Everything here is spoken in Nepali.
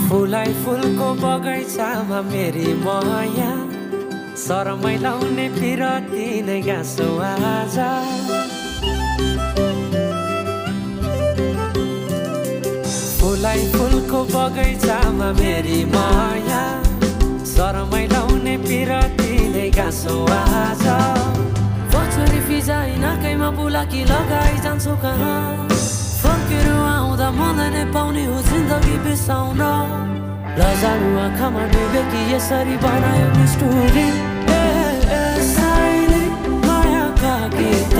फुलाई फुलको बगैँचामा मेरी माया शरमै लाउने पिरती नै गाँसो आज फुलाई फुलको बगैँचामा मेरी माया शरमै लाउने पिरती नै गाँसो आज छोरी फिजाइ नाकैमा बुलाकी लगाइ जान्छु कहाँ फर्केर आउँदा मलाई नै पाउने हो जिन्दगी बिसाउन लजालु आँखामा डुबेकी यसरी बनायो नि स्टोरी साइली मायाका गीत